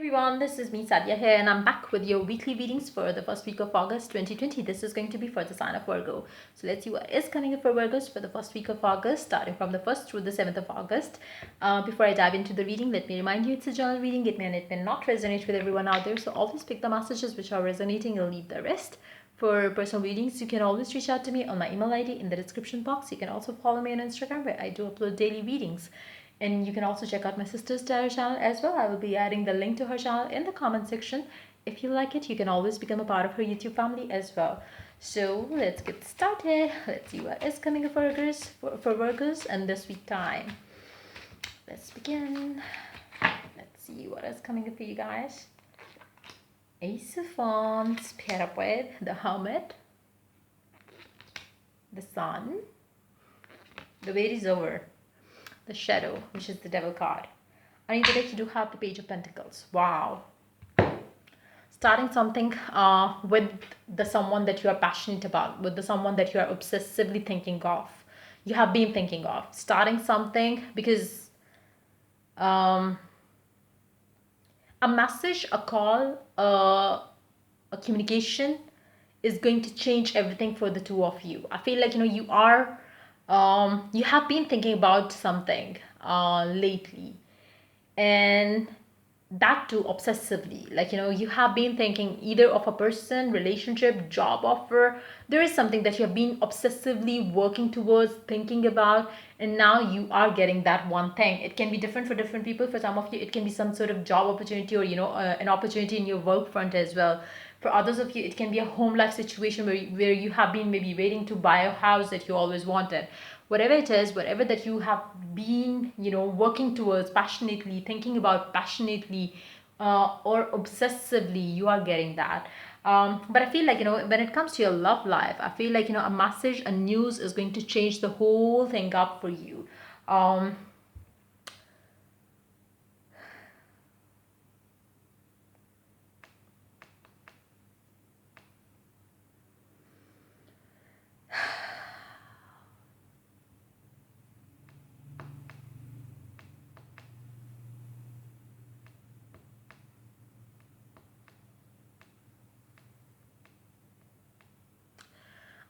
everyone, this is me Sadia here, and I'm back with your weekly readings for the first week of August 2020. This is going to be for the sign of Virgo. So let's see what is coming up for Virgos for the first week of August, starting from the 1st through the 7th of August. Before I dive into the reading, let me remind you it's a general reading. It may not resonate with everyone out there, so always pick the messages which are resonating and leave the rest. For personal readings, you can always reach out to me on my email ID in the description box. You can also follow me on Instagram where I do upload daily readings. And you can also check out my sister's tarot channel as well. I will be adding the link to her channel in the comment section. If you like it, you can always become a part of her YouTube family as well. So let's get started. Let's see what is coming up for Virgos and this week time. Let's begin. Let's see what is coming up for you guys. Ace of Wands paired up with the Hermit, the Sun, the wait is over, the Shadow, which is the Devil card. And in the deck, you do have the Page of Pentacles. Wow. Starting something with the someone that you are passionate about, with the someone that you are obsessively thinking of. You have been thinking of. Starting something because a message, a call, a communication is going to change everything for the two of you. I feel like, you are, you have been thinking about something lately, and that too obsessively. Like, you have been thinking either of a person, relationship, job offer. There is something that you have been obsessively working towards, thinking about, and now you are getting that one thing. It can be different for different people. For some of you, it can be some sort of job opportunity, or an opportunity in your work front as well. For others of you, it can be a home life situation where you have been maybe waiting to buy a house that you always wanted. Whatever it is, whatever that you have been, working towards passionately, thinking about passionately, or obsessively, you are getting that. But I feel like, when it comes to your love life, I feel like, a message, a news is going to change the whole thing up for you.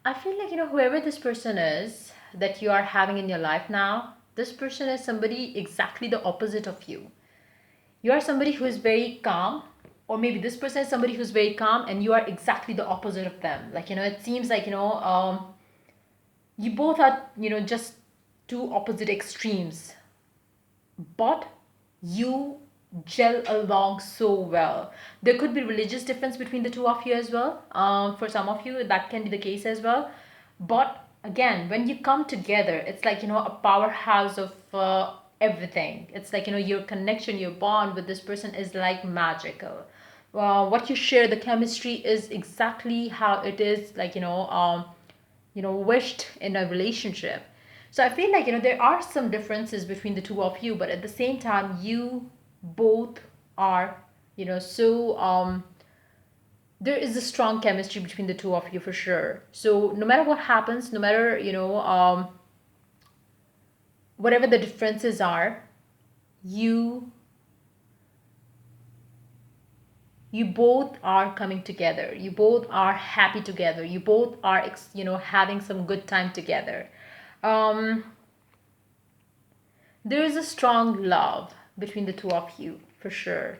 I feel like, whoever this person is that you are having in your life now, this person is somebody exactly the opposite of you. You are somebody who is very calm, or maybe this person is somebody who's very calm and you are exactly the opposite of them. Like, it seems like, you both are, just two opposite extremes, but you gel along so well. There could be religious difference between the two of you as well. For some of you, that can be the case as well. But again, when you come together, it's like, a powerhouse of everything. It's like, your connection, your bond with this person is like magical. What you share, the chemistry is exactly how it is, like, wished in a relationship. So I feel like, there are some differences between the two of you, but at the same time, you both are, so there is a strong chemistry between the two of you for sure. So no matter what happens, no matter, whatever the differences are, you both are coming together. You both are happy together. You both are, having some good time together. um there is a strong love between the two of you for sure.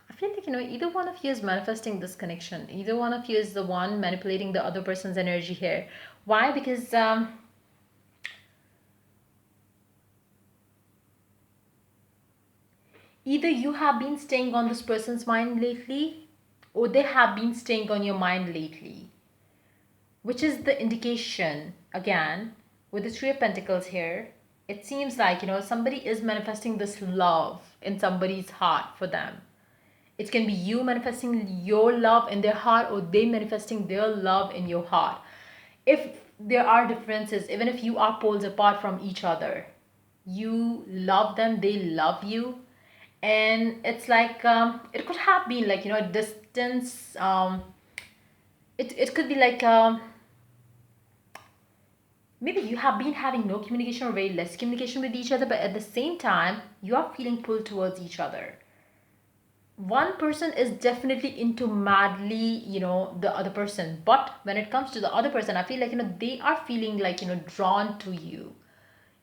I feel like, either one of you is manifesting this connection. Either one of you is the one manipulating the other person's energy here. Why? Because either you have been staying on this person's mind lately, or they have been staying on your mind lately, which is the indication, again, with the Three of Pentacles here. It seems like, somebody is manifesting this love in somebody's heart for them. It can be you manifesting your love in their heart, or they manifesting their love in your heart. If there are differences, even if you are poles apart from each other, you love them, they love you. And it's like, it could have been like, a distance, it could be like maybe you have been having no communication or very less communication with each other, but at the same time you are feeling pulled towards each other. One person is definitely into madly, the other person, but when it comes to the other person, I feel like, they are feeling like, drawn to you.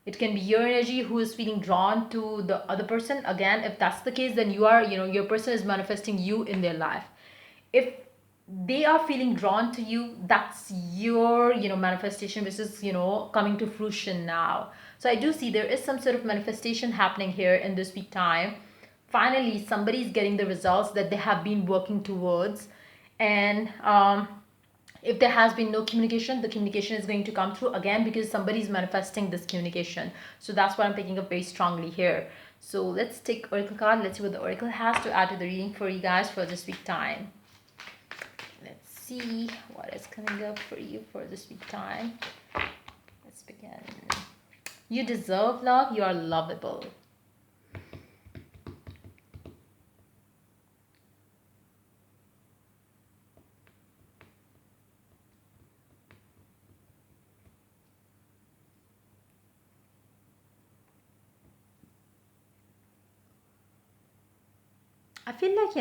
It can be your energy who is feeling drawn to the other person. Again, if that's the case, then you are, your person is manifesting you in their life. If they are feeling drawn to you, that's your, manifestation, which is, coming to fruition now. So I do see there is some sort of manifestation happening here in this week time. Finally somebody is getting the results that they have been working towards. And if there has been no communication, the communication is going to come through again, because somebody is manifesting this communication. So that's what I'm picking up very strongly here. So let's take oracle card. Let's see what the oracle has to add to the reading for you guys for this week time. Let's see what is coming up for you for this week time. Let's begin. You deserve love. You are lovable. I feel like,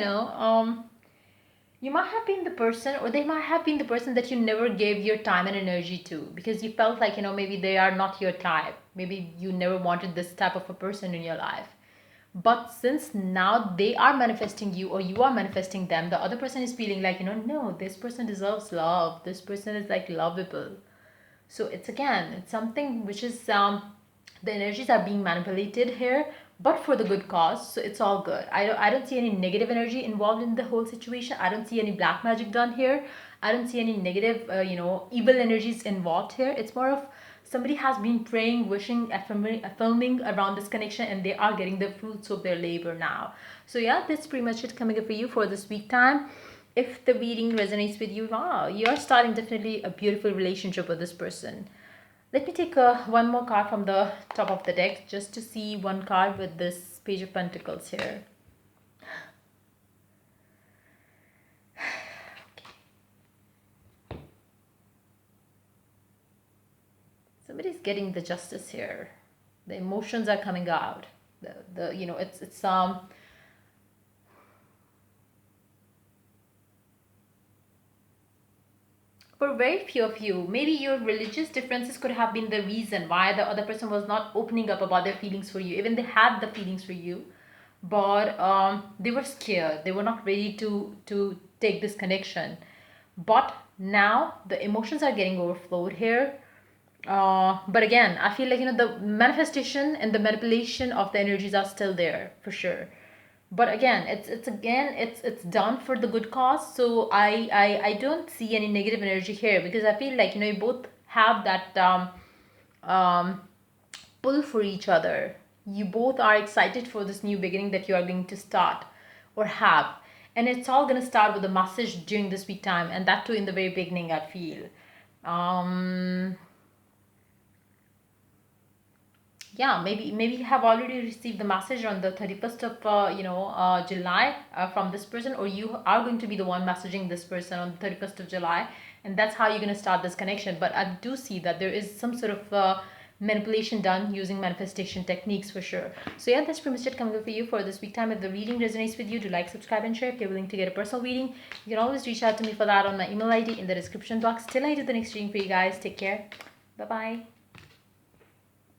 you might have been the person, or they might have been the person that you never gave your time and energy to, because you felt like, maybe they are not your type. Maybe you never wanted this type of a person in your life. But since now they are manifesting you, or you are manifesting them, the other person is feeling like, no, this person deserves love. This person is like lovable. So it's something which is the energies are being manipulated here, but for the good cause. So it's all good. I don't see any negative energy involved in the whole situation. I don't see any black magic done here. I don't see any negative evil energies involved here. It's more of somebody has been praying, wishing, affirming around this connection, and they are getting the fruits of their labor now. So yeah, that's pretty much it coming up for you for this week time. If the reading resonates with you, wow, you're starting definitely a beautiful relationship with this person. Let me take one more card from the top of the deck, just to see one card with this Page of Pentacles here. Somebody's getting the Justice here. The emotions are coming out. It's for very few of you, maybe your religious differences could have been the reason why the other person was not opening up about their feelings for you. Even they had the feelings for you, but they were scared. They were not ready to take this connection. But now the emotions are getting overflowed here. But again, I feel like, the manifestation and the manipulation of the energies are still there for sure. But again, it's done for the good cause. So I don't see any negative energy here, because I feel like, you both have that um pull for each other. You both are excited for this new beginning that you are going to start or have. And it's all going to start with a message during this week time, and that too in the very beginning, I feel. Um, yeah, maybe you have already received the message on the 31st of July from this person, or you are going to be the one messaging this person on the 31st of July, and that's how you're going to start this connection. But I do see that there is some sort of manipulation done using manifestation techniques for sure. So yeah, that's pretty much it coming up for you for this week time. If the reading resonates with you, do like, subscribe, and share. If you're willing to get a personal reading, you can always reach out to me for that on my email ID in the description box. Till I do the next reading for you guys, take care. Bye bye.